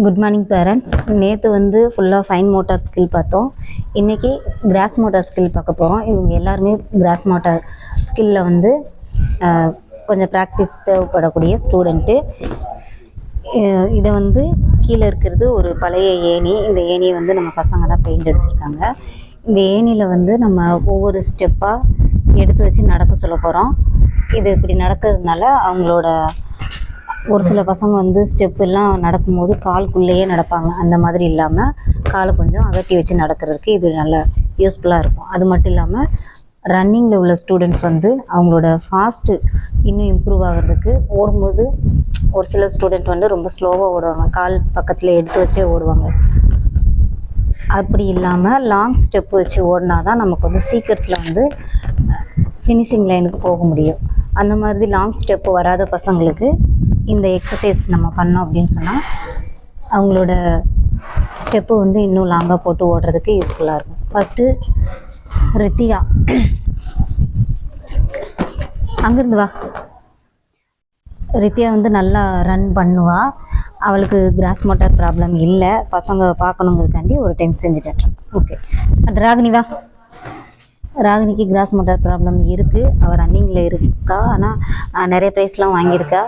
Good morning parents. நேற்று வந்து ஃபுல்லாக ஃபைன் மோட்டார் ஸ்கில் பார்த்தோம். இன்றைக்கி கிராஸ் மோட்டார் ஸ்கில் பார்க்க போகிறோம். இவங்க எல்லாருமே கிராஸ் மோட்டார் ஸ்கில்லில் வந்து கொஞ்சம் ப்ராக்டிஸ் தேவைப்படக்கூடிய ஸ்டூடெண்ட்டு. இதை வந்து கீழே இருக்கிறது ஒரு பழைய ஏணி. இந்த ஏணியை வந்து நம்ம பசங்க தான் பெயிண்ட் அடிச்சிருக்காங்க. இந்த ஏணியில் வந்து நம்ம ஒவ்வொரு ஸ்டெப்பாக எடுத்து வச்சு நடக்க சொல்ல போகிறோம். இது இப்படி நடக்கிறதுனால அவங்களோட ஒரு சில பசங்க வந்து ஸ்டெப் எல்லாம் நடக்கும்போது காலுக்குள்ளேயே நடப்பாங்க. அந்த மாதிரி இல்லாமல் காலை கொஞ்சம் அகட்டி வச்சு நடக்கிறதுக்கு இது நல்லா யூஸ்ஃபுல்லாக இருக்கும். அது மட்டும் இல்லாமல் ரன்னிங்கில் உள்ள ஸ்டூடெண்ட்ஸ் வந்து அவங்களோட ஃபாஸ்ட்டு இன்னும் இம்ப்ரூவ் ஆகிறதுக்கு ஓடும்போது ஒரு சில ஸ்டூடெண்ட் வந்து ரொம்ப ஸ்லோவாக ஓடுவாங்க, கால் பக்கத்தில் எடுத்து வச்சே ஓடுவாங்க. அப்படி இல்லாமல் லாங் ஸ்டெப் வச்சு ஓடினா தான் நமக்கு வந்து சீக்கிரத்தில் வந்து ஃபினிஷிங் லைனுக்கு போக முடியும். அந்த மாதிரி லாங் ஸ்டெப்பு வராத பசங்களுக்கு இந்த எக்ஸசைஸ் நம்ம பண்ணோம் அப்படின்னு சொன்னால் அவங்களோட ஸ்டெப்பு வந்து இன்னும் லாங்காக போட்டு ஓடுறதுக்கு யூஸ்ஃபுல்லாக இருக்கும். ஃபஸ்ட்டு ரித்திகா, அங்கேருந்து வா. ரித்தியா வந்து நல்லா ரன் பண்ணுவா. அவளுக்கு கிராஸ் மோட்டார் ப்ராப்ளம் இல்லை. பசங்க பார்க்கணுங்கிறதுக்காண்டி ஒரு டைம் செஞ்சு கட்டுறேன். ஓகே. ராகினி வா. ராகினிக்கு கிராஸ் மோட்டார் ப்ராப்ளம் இருக்குது. அவள் ரன்னிங்கில் இருக்கா. ஆனால் நிறைய ப்ரைஸ்லாம் வாங்கியிருக்கா.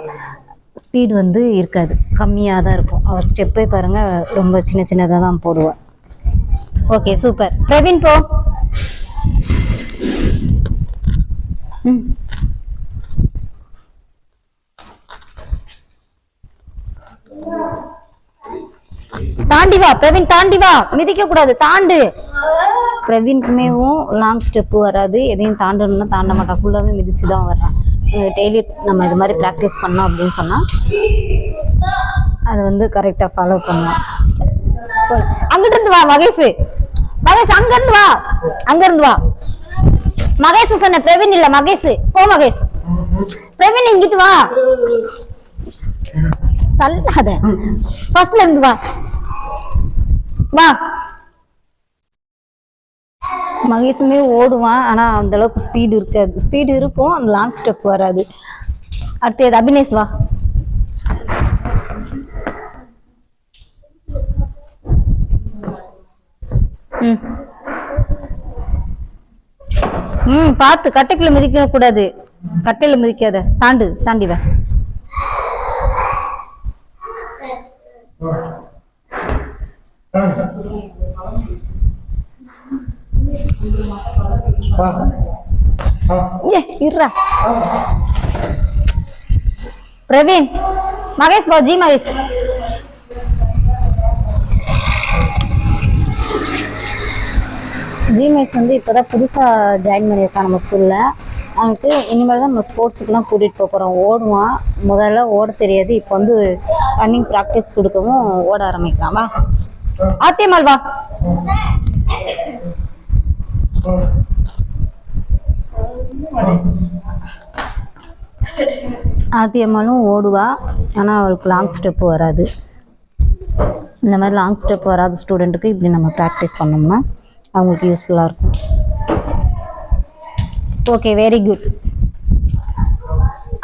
ஸ்பீடு வந்து இருக்காது, கம்மியாக தான் இருக்கும். அவள் ஸ்டெப்பே பாருங்கள், ரொம்ப சின்ன சின்னதாக தான் போடுவாள். Okay, super. பிரவீன் போ. தாண்டி வா பிரவீன், தாண்டி வா. மிதிக்க கூடாது, தாண்டு. பிரவீனுக்குமேவும் லாங் ஸ்டெப்பு வராது. எதையும் தாண்டணும்னா தாண்ட மாட்டான், ஃபுல்லாகவே மிதிச்சு தான் வர்றான். டெய்லி நம்ம இது மாதிரி ப்ராக்டிஸ் பண்ணோம் அப்படின்னு சொன்னால் அதை வந்து கரெக்டாக ஃபாலோ பண்ணுவோம். அங்கிட்டு இருந்து வா மகேஷ். மகேஷ் அங்கிருந்து வா, அங்கிருந்து வா. மகேஷ் சொன்ன, பிரவீன் இல்ல மகேஷ். போ மகேஷ். பிரவீன் இங்கிட்டு வா. தள்ளாத, ஃபர்ஸ்ட்ல இருந்து வா. வா. மகேஷுமே ஓடுவான், ஆனால் அந்த அளவுக்கு ஸ்பீடு இருக்காது. ஸ்பீடு இருக்கும், அந்த லாங் ஸ்டெப் வராது. அடுத்தது அபினேஷ் வா. பார்த்து கட்டைக்குள்ள மிதிக்க கூடாது. கட்டையில மிதிக்காத, தாண்டு, தாண்டி வா. பிரவீன், மகேஷ் போ. ஜி மகேஷ். ஜி மகேஷ் வந்து இப்போதான் புதுசாக ஜாயின் பண்ணியிருக்கான் நம்ம ஸ்கூலில். அவனுக்கு இனிமேல் தான் நம்ம ஸ்போர்ட்ஸுக்கெலாம் கூட்டிகிட்டு போகிறோம். ஓடுவான். முதல்ல ஓட தெரியாது, இப்போ வந்து ரன்னிங் ப்ராக்டிஸ் கொடுக்கவும் ஓட ஆரம்பிக்கலாம். வா ஆத்தியம்மாள் வா. ஆத்தியம்மாளும் ஓடுவா, ஆனால் அவளுக்கு லாங் ஸ்டெப்பு வராது. இந்த மாதிரி லாங் ஸ்டெப் வராத ஸ்டூடெண்ட்டுக்கு இப்படி நம்ம ப்ராக்டிஸ் பண்ணோம்னா அவங்களுக்கு யூஸ்ஃபுல்லாக இருக்கும். Okay, very good.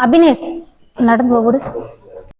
அபினேஷ் நடந்து போடு.